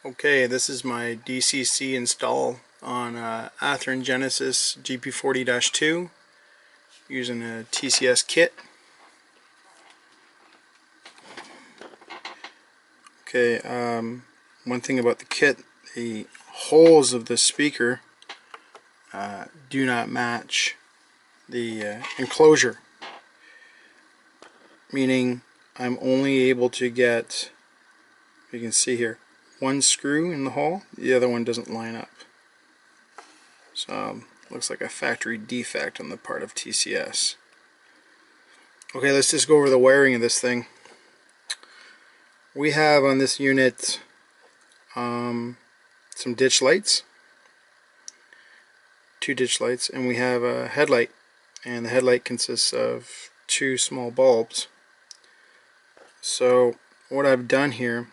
Okay, this is my DCC install on Athearn Genesis GP40-2 using a TCS kit. Okay, one thing about the kit, the holes of the speaker do not match the enclosure, meaning I'm only able to get, you can see here, one screw in the hole, the other one doesn't line up. So looks like a factory defect on the part of TCS. Okay, let's just go over the wiring of this thing. We have on this unit some ditch lights, 2 ditch lights, and we have a headlight, and the headlight consists of 2 small bulbs. So what I've done here,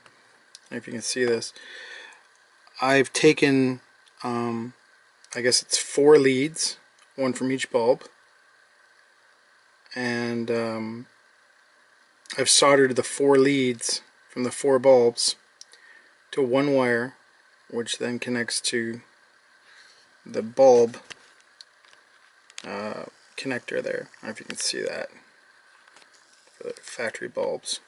if you can see this, I've taken I guess it's 4 leads, 1 from each bulb, and I've soldered the 4 leads from the 4 bulbs to 1 wire, which then connects to the bulb connector there. I don't know if you can see that, for the factory bulbs.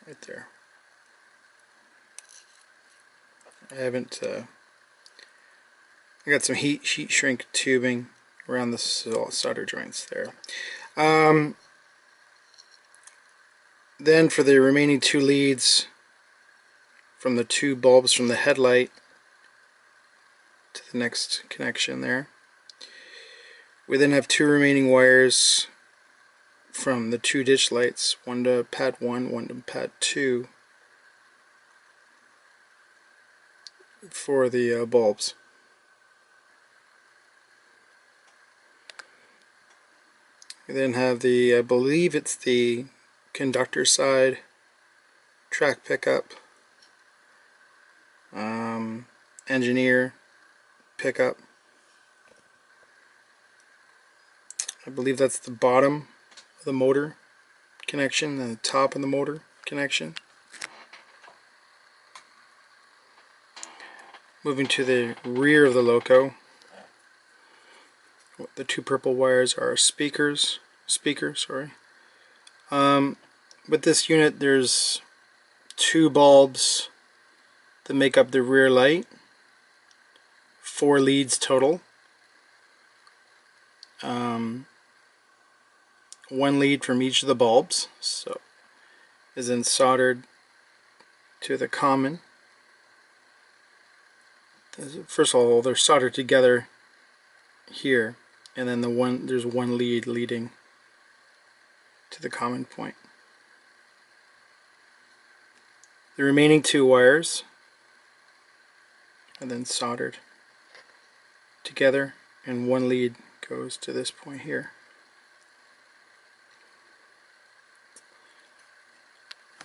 Right there. I haven't I got some heat shrink tubing around the solder joints there. Then for the remaining 2 leads from the 2 bulbs from the headlight to the next connection there, we then have 2 remaining wires from the 2 ditch lights, 1 to pad 1, 1 to pad 2 for the bulbs. We then have the, I believe it's the conductor side track pickup, engineer pickup. I believe that's the bottom of the motor connection and the top of the motor connection. Moving to the rear of the loco, the 2 purple wires are speakers. With this unit, there's 2 bulbs that make up the rear light, 4 leads total. 1 lead from each of the bulbs, so is then soldered to the common. First of all, they're soldered together here, and then there's 1 lead leading to the common point. The remaining 2 wires are then soldered together, and 1 lead goes to this point here.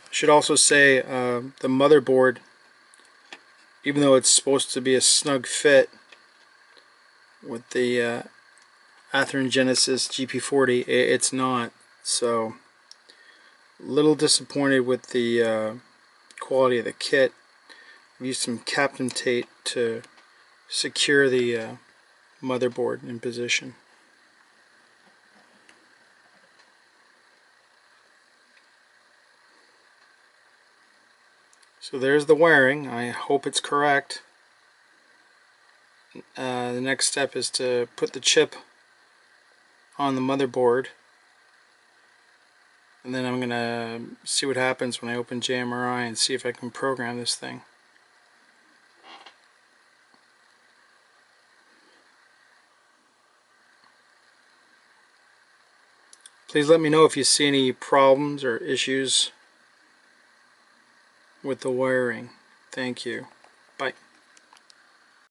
I should also say the motherboard, even though it's supposed to be a snug fit with the Athearn Genesis GP40, it's not. So a little disappointed with the quality of the kit. I've used some Captain tape to secure the motherboard in position. So there's the wiring. I hope it's correct. The next step is to put the chip on the motherboard, and then I'm gonna see what happens when I open JMRI and see if I can program this thing. Please let me know if you see any problems or issues with the wiring. Thank you.